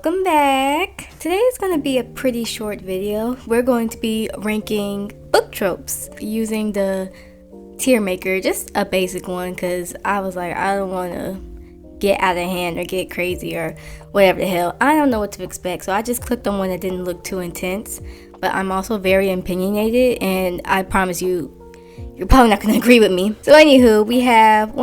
Welcome back. Today is going to be a pretty short video. We're going to be ranking book tropes using the tier maker, just a basic one, because I was like, I don't want to get out of hand or get crazy or whatever the hell. I don't know what to expect, so I just clicked on one that didn't look too intense. But I'm also very opinionated, and I promise you, you're probably not going to agree with me. So anywho, we have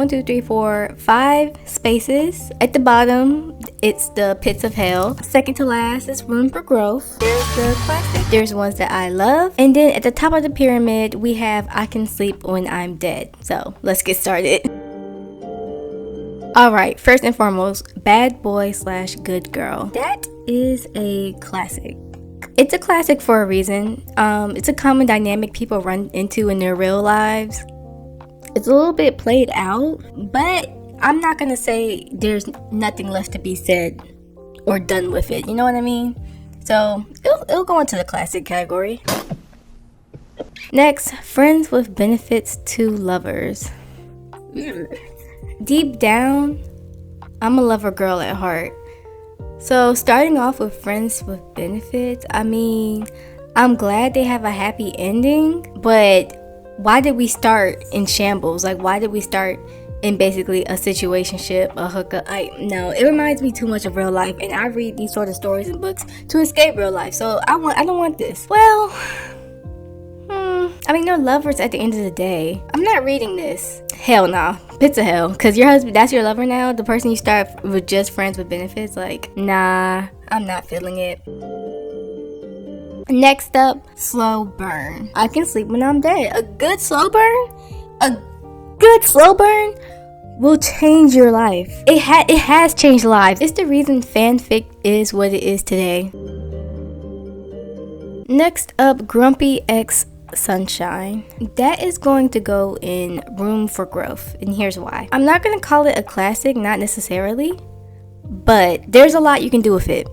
5 spaces. At the bottom, it's the pits of hell. Second to last is room for growth. There's the classic. There's ones that I love. And then at the top of the pyramid, we have I can sleep when I'm dead. So let's get started. Alright, first and foremost, bad boy / good girl. That is a classic. It's a classic for a reason. It's a common dynamic people run into in their real lives. It's a little bit played out, but I'm not gonna say there's nothing left to be said or done with it. You know what I mean? So it'll go into the classic category. Next, friends with benefits to lovers. Deep down, I'm a lover girl at heart. So starting off with friends with benefits, I mean, I'm glad they have a happy ending, but why did we start in shambles? Like, why did we start in basically a situationship, a hookup? No, it reminds me too much of real life, and I read these sort of stories and books to escape real life. So I don't want this. Well, I mean, they're lovers at the end of the day. I'm not reading this. Hell nah. Pits of hell. Because your husband, that's your lover now? The person you start with just friends with benefits? Like, nah, I'm not feeling it. Next up, slow burn. I can sleep when I'm dead. A good slow burn will change your life. It has changed lives. It's the reason fanfic is what it is today. Next up, grumpy ex sunshine. That is going to go in room for growth, and here's why. I'm not going to call it a classic, not necessarily, but there's a lot you can do with it.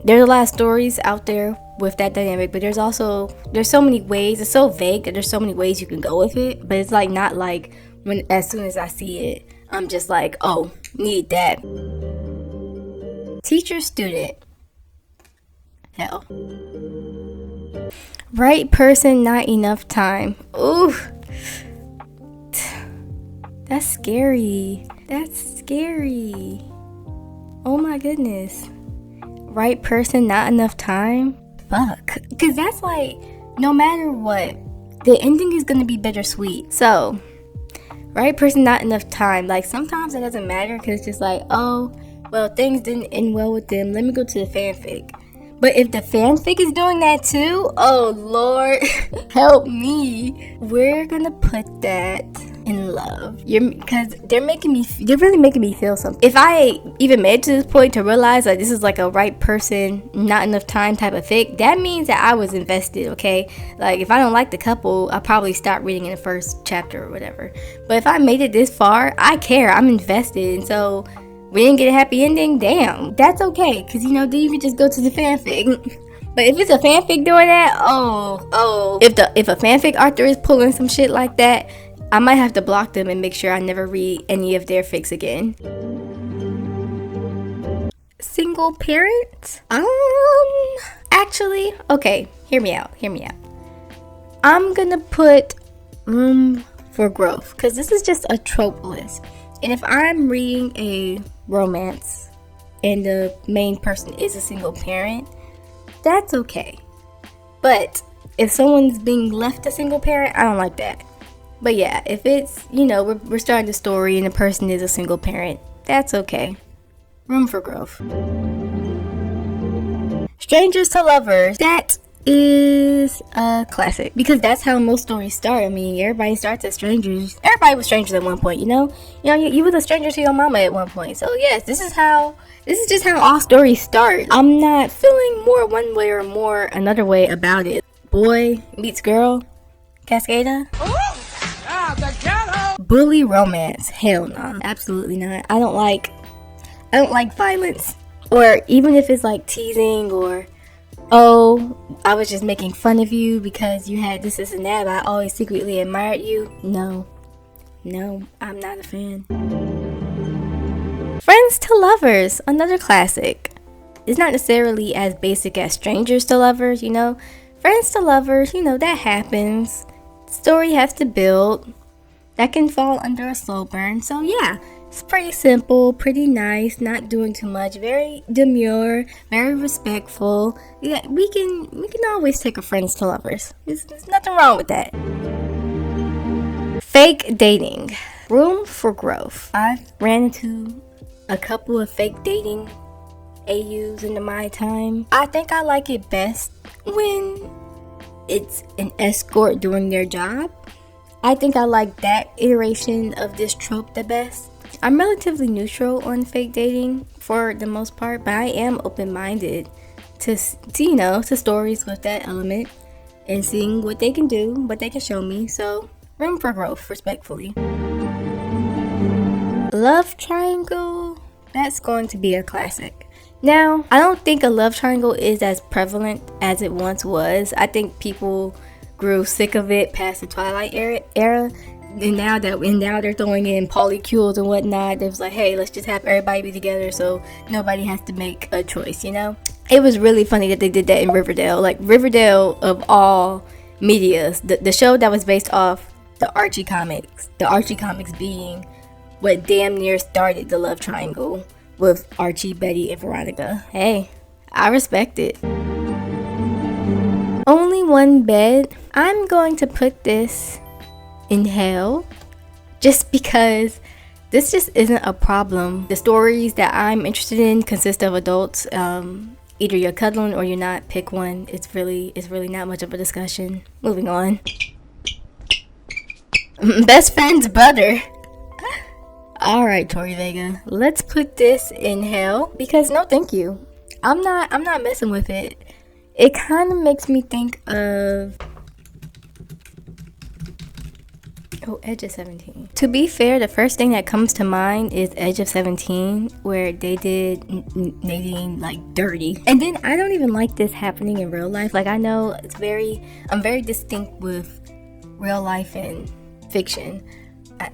There's a lot of stories out there with that dynamic, but there's so many ways. It's so vague that there's so many ways you can go with it, but it's like not like when as soon as I see it, I'm just like, oh, need that. Teacher student. Hell. Right person, not enough time. Ooh. That's scary. Oh my goodness. Right person, not enough time? Fuck. Because that's like, no matter what, the ending is going to be bittersweet. So, right person, not enough time. Like, sometimes it doesn't matter because it's just like, oh, well, things didn't end well with them. Let me go to the fanfic. But if the fanfic is doing that too, oh Lord, help me. We're gonna put that in love. Because they're really making me feel something. If I even made it to this point to realize that this is like a right person, not enough time type of fic, that means that I was invested, okay? Like, if I don't like the couple, I'll probably stop reading in the first chapter or whatever. But if I made it this far, I care, I'm invested. And so we didn't get a happy ending, damn. That's okay, because then you can just go to the fanfic. But if it's a fanfic doing that, oh. If a fanfic author is pulling some shit like that, I might have to block them and make sure I never read any of their fics again. Single parent? Actually, okay, hear me out. I'm gonna put room for growth, because this is just a trope list. And if I'm reading a romance and the main person is a single parent, that's okay. But if someone's being left a single parent, I don't like that. But yeah, if it's, we're starting the story and the person is a single parent, that's okay. Room for growth. Strangers to lovers. That is a classic, because that's how most stories start. I mean, everybody starts as strangers. Everybody was strangers at one point, you was a stranger to your mama at one point. So yes, this is just how all stories start. I'm not feeling more one way or more another way about it. Boy meets girl, Cascada. The ghetto. Bully romance. Hell no, absolutely not. I don't like violence, or even if it's like teasing or, oh, I was just making fun of you because you had this and that, but I always secretly admired you. No, I'm not a fan. Friends to lovers, another classic. it's not necessarily as basic as strangers to lovers, friends to lovers, that happens. Story has to build. That can fall under a slow burn. So yeah, it's pretty simple, pretty nice, not doing too much, very demure, very respectful. Yeah, we can always take a friends to lovers. There's nothing wrong with that. Fake dating. Room for growth. I've ran into a couple of fake dating AUs in my time. I think I like it best when it's an escort doing their job. I think I like that iteration of this trope the best. I'm relatively neutral on fake dating for the most part, but I am open-minded to stories with that element and seeing what they can do, what they can show me. So, room for growth, respectfully. Love triangle, that's going to be a classic. Now, I don't think a love triangle is as prevalent as it once was. I think people grew sick of it past the Twilight era. And now they're throwing in polycules and whatnot. They was like, hey, let's just have everybody be together so nobody has to make a choice, It was really funny that they did that in Riverdale. Like, Riverdale, of all medias, the show that was based off the Archie comics being what damn near started the love triangle with Archie, Betty, and Veronica. Hey, I respect it. Only one bed. I'm going to put this in hell just because this just isn't a problem. The stories that I'm interested in consist of adults. Either you're cuddling or you're not. Pick one. It's really not much of a discussion. Moving on. Best friend's brother. All right, Tori Vega, let's put this in hell because no, thank you. I'm not messing with it. It kind of makes me think of Edge of 17. To be fair, the first thing that comes to mind is Edge of 17, where they did Nadine like dirty. And then I don't even like this happening in real life. Like, I know I'm very distinct with real life and fiction.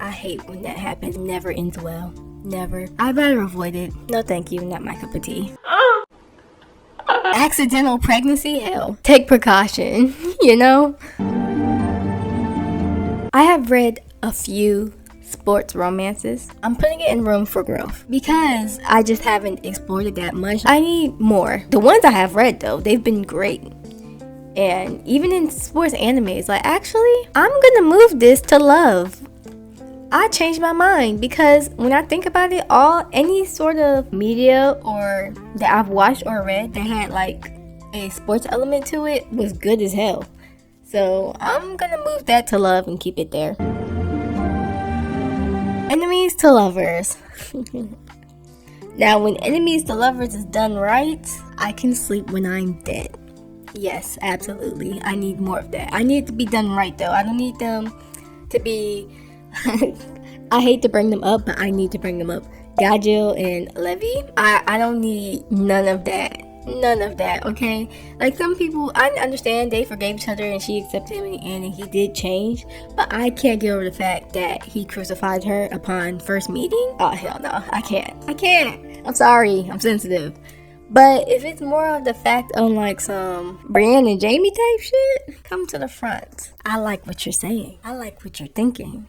I hate when that happens. It never ends well. Never. I'd rather avoid it. No thank you, not my cup of tea. Accidental pregnancy? Hell. Take precaution, I have read a few sports romances. I'm putting it in room for growth because I just haven't explored it that much. I need more. The ones I have read, though, they've been great. And even in sports animes, like, actually, I'm gonna move this to love. I changed my mind because when I think about it, any sort of media or that I've watched or read that had like a sports element to it was good as hell. So I'm gonna move that to love and keep it there. Enemies to lovers. Now, when enemies to lovers is done right, I can sleep when I'm dead. Yes, absolutely. I need more of that. I need it to be done right though. I don't need them to be I hate to bring them up, but I need to bring them up. Gajil and Levy, I don't need none of that, okay? Like, some people, I understand they forgave each other and she accepted him in the end and he did change, but I can't get over the fact that he crucified her upon first meeting. Oh, hell no, I can't. I'm sorry, I'm sensitive. But if it's more of the fact on like some Brienne and Jamie type shit, come to the front. I like what you're saying. I like what you're thinking.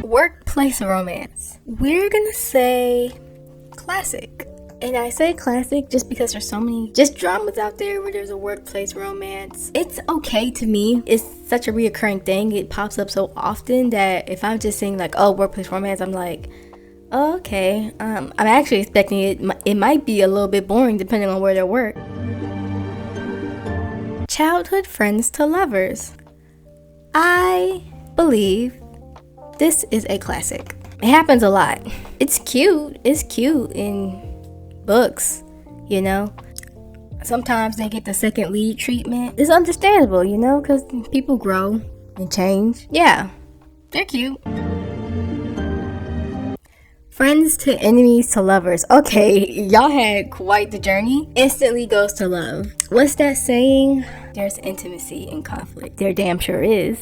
Workplace romance. We're gonna say classic. And I say classic just because there's so many just dramas out there where there's a workplace romance. It's okay to me. It's such a reoccurring thing. It pops up so often that if I'm just saying like, oh, workplace romance, I'm like, oh, okay. I'm actually expecting it might be a little bit boring depending on where they work. Childhood friends to lovers. I believe this is a classic. It happens a lot. It's cute in books, Sometimes they get the second lead treatment. It's understandable, because people grow and change. Yeah, they're cute. Friends to enemies to lovers. Okay, y'all had quite the journey. Instantly goes to love. What's that saying? There's intimacy in conflict. There damn sure is.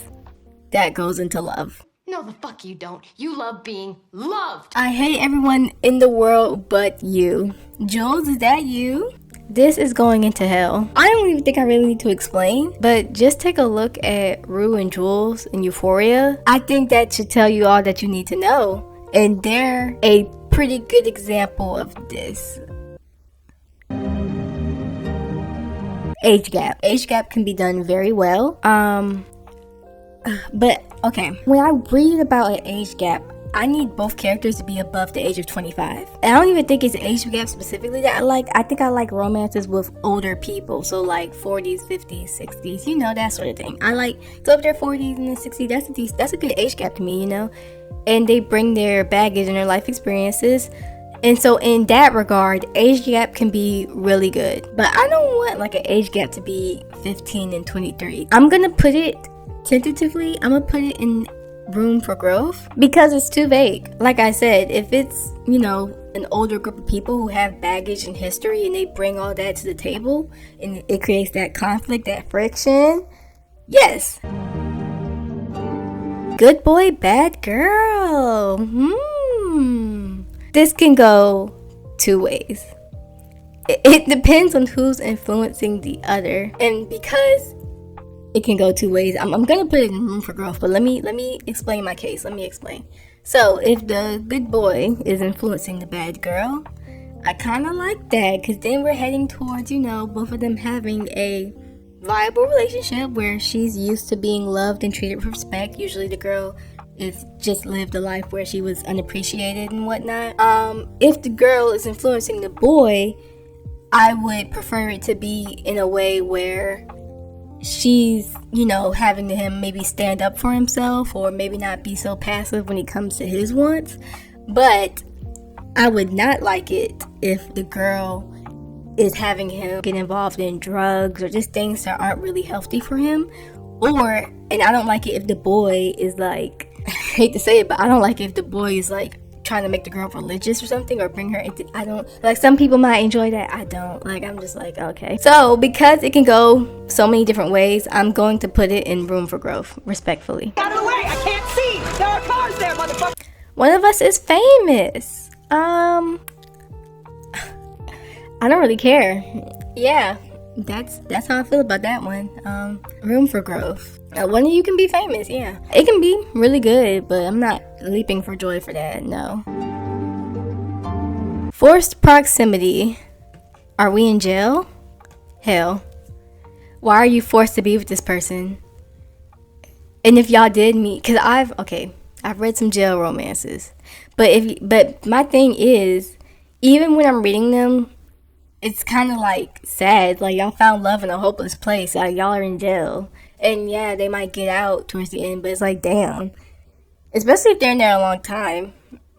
That goes into love. No, the fuck you don't. You love being loved. I hate everyone in the world but you. Jules, is that you? This is going into hell. I don't even think I really need to explain, but just take a look at Rue and Jules in Euphoria. I think that should tell you all that you need to know. And they're a pretty good example of this. Age gap. Age gap can be done very well. But okay, when I read about an age gap, I need both characters to be above the age of 25. And I don't even think it's an age gap specifically that I like. I think I like romances with older people, so like 40s, 50s, 60s, you know, that sort of thing. I like so up their 40s and then 60s. That's a good age gap to me, you know. And they bring their baggage and their life experiences. And so in that regard, age gap can be really good. But I don't want like an age gap to be 15 and 23. I'm gonna put it tentatively, I'm gonna put it in room for growth because it's too vague. Like I said, if it's, you know, an older group of people who have baggage and history and they bring all that to the table and it creates that conflict, that friction, yes. Good boy, bad girl. This can go two ways. It depends on who's influencing the other, and because it can go two ways, I'm gonna put it in room for growth. But let me explain my case. Let me explain. So if the good boy is influencing the bad girl, I kind of like that because then we're heading towards, you know, both of them having a viable relationship where she's used to being loved and treated with respect. Usually the girl is just lived a life where she was unappreciated and whatnot. If the girl is influencing the boy, I would prefer it to be in a way where she's, you know, having him maybe stand up for himself or maybe not be so passive when it comes to his wants. But I would not like it if the girl is having him get involved in drugs or just things that aren't really healthy for him. And I don't like it if the boy is like, I hate to say it, but I don't like it if the boy is like trying to make the girl religious or something or bring her into, I don't, like some people might enjoy that, I don't, like I'm just like, okay. So because it can go so many different ways, I'm going to put it in room for growth, respectfully. Out of the way, I can't see, there are cars there, motherfucker. One of us is famous. I don't really care. Yeah, that's how I feel about that one. Room for growth. One of you can be famous, yeah. It can be really good, but I'm not leaping for joy for that, no. Forced proximity. Are we in jail? Hell. Why are you forced to be with this person? And if y'all did meet, because I've read some jail romances. But my thing is, even when I'm reading them, it's kind of like sad. Like y'all found love in a hopeless place. Like y'all are in jail. And yeah, they might get out towards the end, but it's like, damn. Especially if they're in there a long time.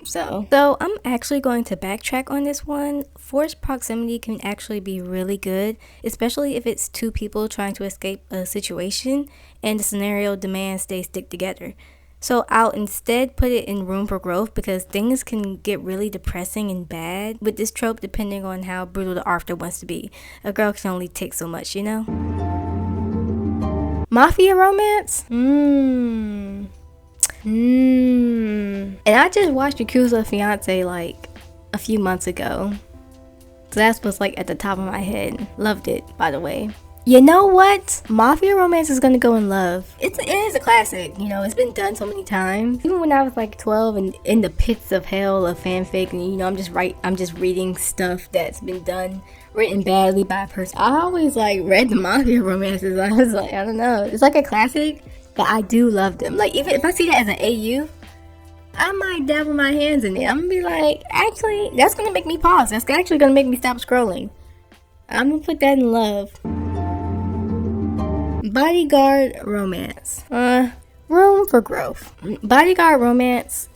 So I'm actually going to backtrack on this one. Forced proximity can actually be really good, especially if it's two people trying to escape a situation and the scenario demands they stick together. So I'll instead put it in room for growth because things can get really depressing and bad with this trope depending on how brutal the author wants to be. A girl can only take so much, you know? Mafia romance? And I just watched Yakuza Fiance like a few months ago. So that's what's like at the top of my head. Loved it, by the way. You know what? Mafia romance is gonna go in love. It is a classic, you know, it's been done so many times. Even when I was like 12 and in the pits of hell of fanfic, and you know, I'm just reading stuff that's been done, written badly by a person. I always like read the mafia romances. I was like, I don't know. It's like a classic, but I do love them. Like even if I see that as an AU, I might dabble my hands in it. I'm gonna be like, actually, that's gonna make me pause. That's actually gonna make me stop scrolling. I'm gonna put that in love. Bodyguard romance. Room for growth. Bodyguard romance.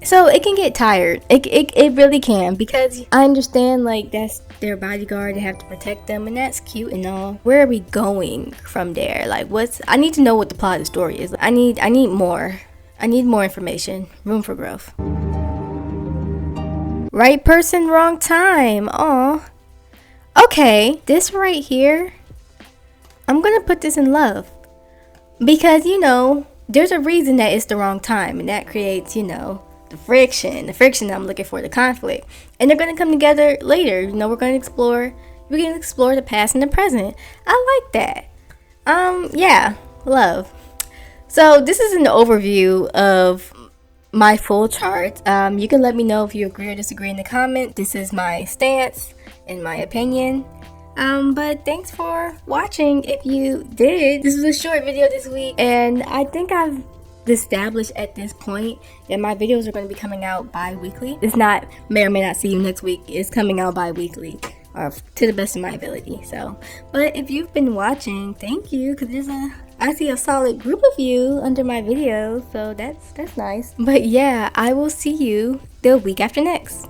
So it can get tired. It really can, because I understand like that's their bodyguard, they have to protect them, and that's cute and all. Where are we going from there? Like I need to know what the plot of the story is. I need more. I need more information. Room for growth. Right person, wrong time. Aw. Okay, this right here, I'm gonna put this in love. Because, you know, there's a reason that it's the wrong time, and that creates, you know, the friction that I'm looking for, the conflict. And they're gonna come together later. You know, we're gonna explore the past and the present. I like that. Yeah, love. So this is an overview of my full chart. You can let me know if you agree or disagree in the comment. This is my stance and my opinion. But thanks for watching if you did. This was a short video this week, and I think I've established at this point that my videos are going to be coming out bi-weekly. It's not may or may not see you next week. It's coming out bi-weekly, or to the best of my ability. So, but if you've been watching, thank you, because I see a solid group of you under my videos, so that's nice. But yeah, I will see you the week after next.